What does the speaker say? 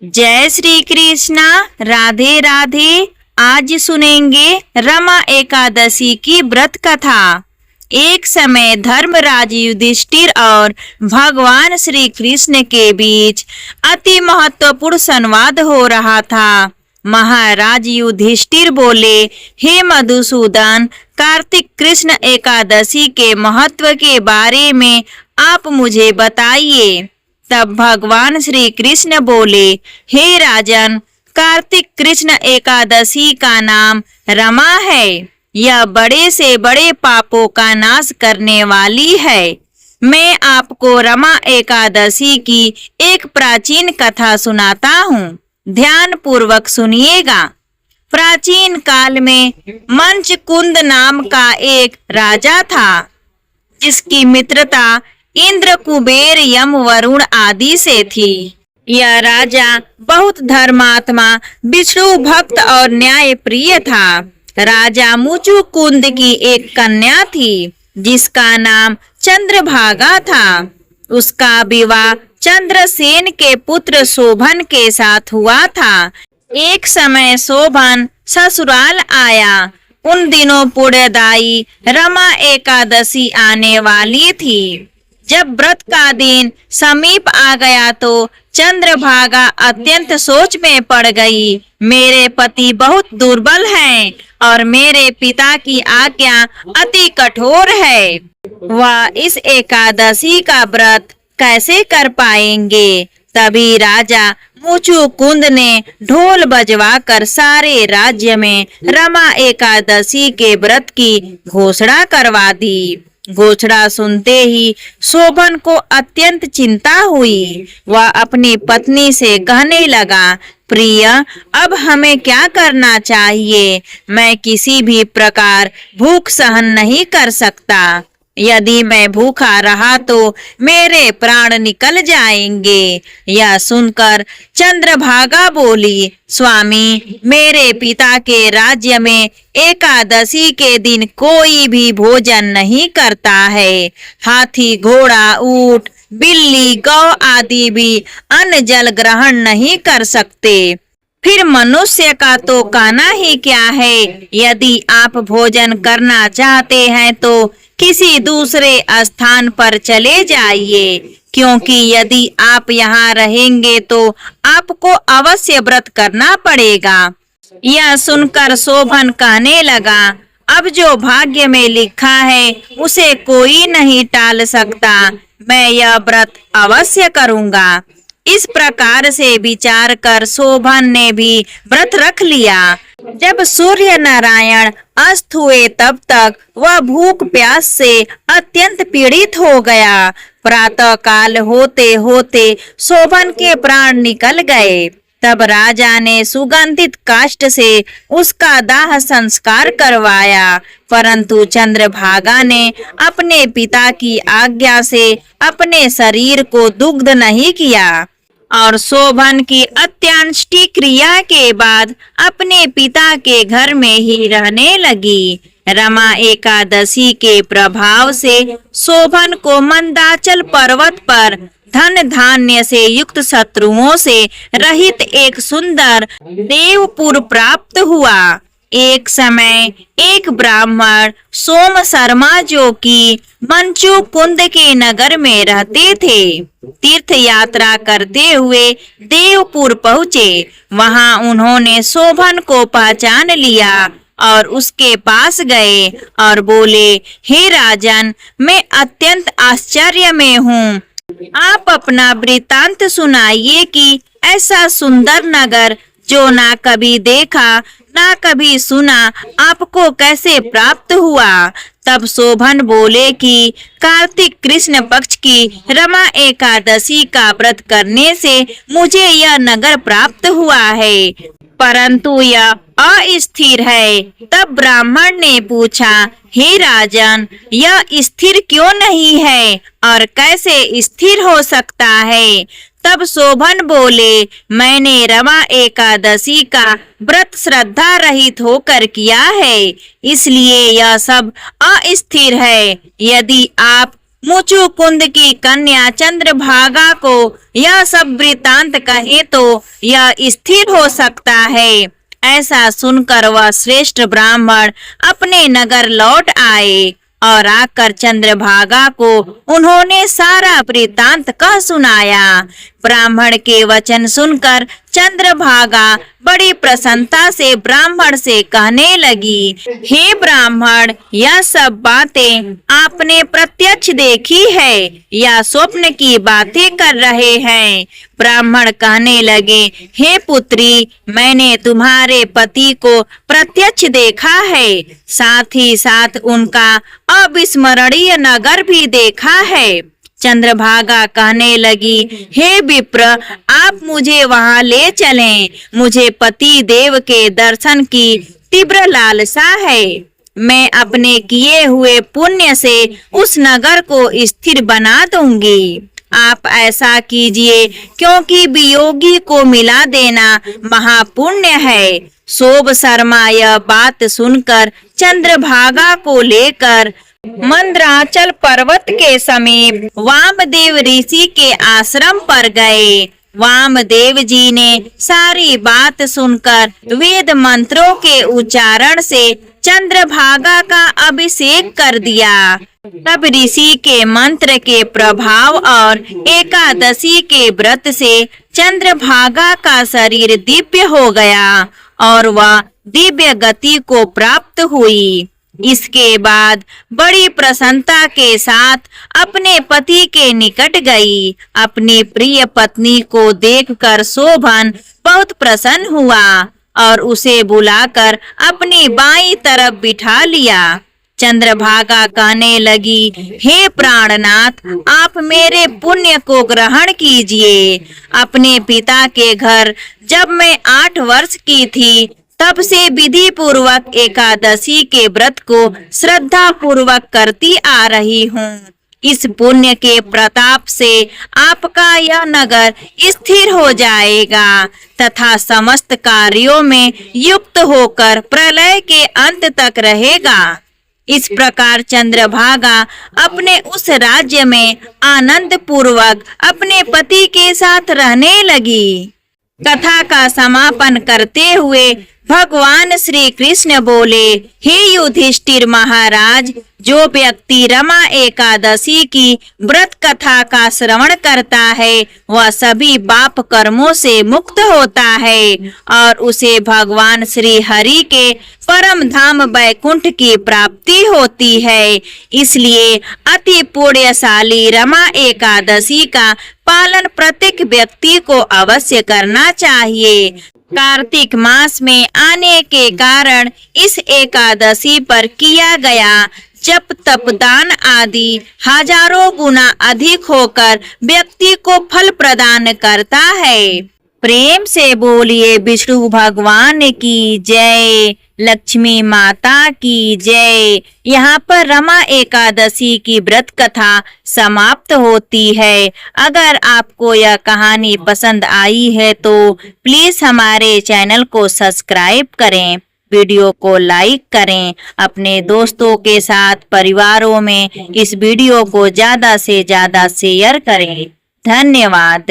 जय श्री कृष्णा। राधे राधे। आज सुनेंगे रमा एकादशी की व्रत कथा। एक समय धर्मराज युधिष्ठिर और भगवान श्री कृष्ण के बीच अति महत्वपूर्ण संवाद हो रहा था। महाराज युधिष्ठिर बोले, हे मधुसूदन, कार्तिक कृष्ण एकादशी के महत्व के बारे में आप मुझे बताइए। तब भगवान श्री कृष्ण बोले, हे राजन, कार्तिक कृष्ण एकादशी का नाम रमा है। यह बड़े से बड़े पापों का नाश करने वाली है। मैं आपको रमा एकादशी की एक प्राचीन कथा सुनाता हूँ। ध्यान पूर्वक सुनिएगा। प्राचीन काल में मंचकुंद नाम का एक राजा था, जिसकी मित्रता इंद्र, कुबेर, यम, वरुण आदि से थी। यह राजा बहुत धर्मात्मा, विष्णु भक्त और न्याय प्रिय था। राजा मुचुकुंद की एक कन्या थी, जिसका नाम चंद्रभागा था। उसका विवाह चंद्रसेन के पुत्र शोभन के साथ हुआ था। एक समय शोभन ससुराल आया। उन दिनों पुण्यदायी रमा एकादशी आने वाली थी। जब व्रत का दिन समीप आ गया तो चंद्रभागा अत्यंत सोच में पड़ गई। मेरे पति बहुत दुर्बल हैं और मेरे पिता की आज्ञा अति कठोर है। वह इस एकादशी का व्रत कैसे कर पाएंगे? तभी राजा मुचुकुंद ने ढोल बजवाकर सारे राज्य में रमा एकादशी के व्रत की घोषणा करवा दी। घोषणा सुनते ही शोभन को अत्यंत चिंता हुई। वह अपनी पत्नी से कहने लगा, प्रिय, अब हमें क्या करना चाहिए? मैं किसी भी प्रकार भूख सहन नहीं कर सकता। यदि मैं भूखा रहा तो मेरे प्राण निकल जाएंगे। यह सुनकर चंद्रभागा बोली, स्वामी, मेरे पिता के राज्य में एकादशी के दिन कोई भी भोजन नहीं करता है। हाथी, घोड़ा, ऊंट, बिल्ली, गौ आदि भी अन्न जल ग्रहण नहीं कर सकते। फिर मनुष्य का तो कहना ही क्या है। यदि आप भोजन करना चाहते हैं तो किसी दूसरे स्थान पर चले जाइए, क्योंकि यदि आप यहाँ रहेंगे तो आपको अवश्य व्रत करना पड़ेगा। यह सुनकर शोभन कहने लगा, अब जो भाग्य में लिखा है उसे कोई नहीं टाल सकता। मैं यह व्रत अवश्य करूँगा। इस प्रकार से विचार कर शोभन ने भी व्रत रख लिया। जब सूर्य नारायण अस्त हुए तब तक वह भूख प्यास से अत्यंत पीड़ित हो गया। प्रातः काल होते होते शोभन के प्राण निकल गए। तब राजा ने सुगंधित काष्ठ से उसका दाह संस्कार करवाया, परंतु चंद्रभागा ने अपने पिता की आज्ञा से अपने शरीर को दुग्ध नहीं किया और शोभन की अंत्येष्टि क्रिया के बाद अपने पिता के घर में ही रहने लगी। रमा एकादशी के प्रभाव से शोभन को मंदाचल पर्वत पर धन धान्य से युक्त, शत्रुओं से रहित एक सुंदर देवपुर प्राप्त हुआ। एक समय एक ब्राह्मण सोम शर्मा, जो कि मंचुकुंद के नगर में रहते थे, तीर्थ यात्रा करते हुए देवपुर पहुँचे। वहां उन्होंने शोभन को पहचान लिया और उसके पास गए और बोले, हे राजन, मैं अत्यंत आश्चर्य में हूँ। आप अपना वृतांत सुनाइए कि ऐसा सुंदर नगर, जो ना कभी देखा ना कभी सुना, आपको कैसे प्राप्त हुआ? तब शोभन बोले कि कार्तिक कृष्ण पक्ष की रमा एकादशी का व्रत करने से मुझे यह नगर प्राप्त हुआ है, परंतु यह अस्थिर है। तब ब्राह्मण ने पूछा, हे राजन, यह स्थिर क्यों नहीं है और कैसे स्थिर हो सकता है? तब शोभन बोले, मैंने रमा एकादशी का व्रत श्रद्धा रहित होकर किया है, इसलिए यह सब अस्थिर है। यदि आप मुचुकुंद की कन्या चंद्रभागा को यह सब वृतांत कहे तो यह स्थिर हो सकता है। ऐसा सुनकर वह श्रेष्ठ ब्राह्मण अपने नगर लौट आए और आकर चंद्रभागा को उन्होंने सारा वृतांत कह सुनाया। ब्राह्मण के वचन सुनकर चंद्रभागा बड़ी प्रसन्नता से ब्राह्मण से कहने लगी, हे ब्राह्मण, यह सब बातें आपने प्रत्यक्ष देखी है या स्वप्न की बातें कर रहे हैं? ब्राह्मण कहने लगे, हे पुत्री, मैंने तुम्हारे पति को प्रत्यक्ष देखा है, साथ ही साथ उनका अविस्मरणीय नगर भी देखा है। चंद्रभागा कहने लगी, हे विप्र, आप मुझे वहां ले चलें। मुझे पति देव के दर्शन की तीव्र लालसा है। मैं अपने किए हुए पुण्य से उस नगर को स्थिर बना दूंगी। आप ऐसा कीजिए, क्योंकि वियोगी को मिला देना महापुण्य है। शोभ शर्मा यह बात सुनकर चंद्रभागा को लेकर मंदराचल पर्वत के समीप वामदेव ऋषि के आश्रम पर गए। वामदेव जी ने सारी बात सुनकर वेद मंत्रों के उच्चारण से चंद्रभागा का अभिषेक कर दिया। तब ऋषि के मंत्र के प्रभाव और एकादशी के व्रत से चंद्रभागा का शरीर दिव्य हो गया और वह दिव्य गति को प्राप्त हुई। इसके बाद बड़ी प्रसन्नता के साथ अपने पति के निकट गई। अपनी प्रिय पत्नी को देखकर शोभन बहुत प्रसन्न हुआ और उसे बुलाकर अपनी बाईं तरफ बिठा लिया। चंद्रभागा कहने लगी, हे प्राणनाथ, आप मेरे पुण्य को ग्रहण कीजिए। अपने पिता के घर जब मैं 8 वर्ष की थी, तब से विधि पूर्वक एकादशी के व्रत को श्रद्धा पूर्वक करती आ रही हूँ। इस पुण्य के प्रताप से आपका यह नगर स्थिर हो जाएगा तथा समस्त कार्यों में युक्त होकर प्रलय के अंत तक रहेगा। इस प्रकार चंद्रभागा अपने उस राज्य में आनंद पूर्वक अपने पति के साथ रहने लगी। कथा का समापन करते हुए भगवान श्री कृष्ण बोले, हे युधिष्ठिर महाराज, जो व्यक्ति रमा एकादशी की व्रत कथा का श्रवण करता है वह सभी पाप कर्मों से मुक्त होता है और उसे भगवान श्री हरि के परम धाम वैकुंठ की प्राप्ति होती है। इसलिए अति पुण्यशाली रमा एकादशी का पालन प्रत्येक व्यक्ति को अवश्य करना चाहिए। कार्तिक मास में आने के कारण इस एकादशी पर किया गया जप तप दान आदि हजारों गुना अधिक होकर व्यक्ति को फल प्रदान करता है। प्रेम से बोलिए विष्णु भगवान की जय, लक्ष्मी माता की जय। यहाँ पर रमा एकादशी की व्रत कथा समाप्त होती है। अगर आपको यह कहानी पसंद आई है तो प्लीज हमारे चैनल को सब्सक्राइब करें, वीडियो को लाइक करें, अपने दोस्तों के साथ परिवारों में इस वीडियो को ज्यादा से ज्यादा शेयर करें। धन्यवाद।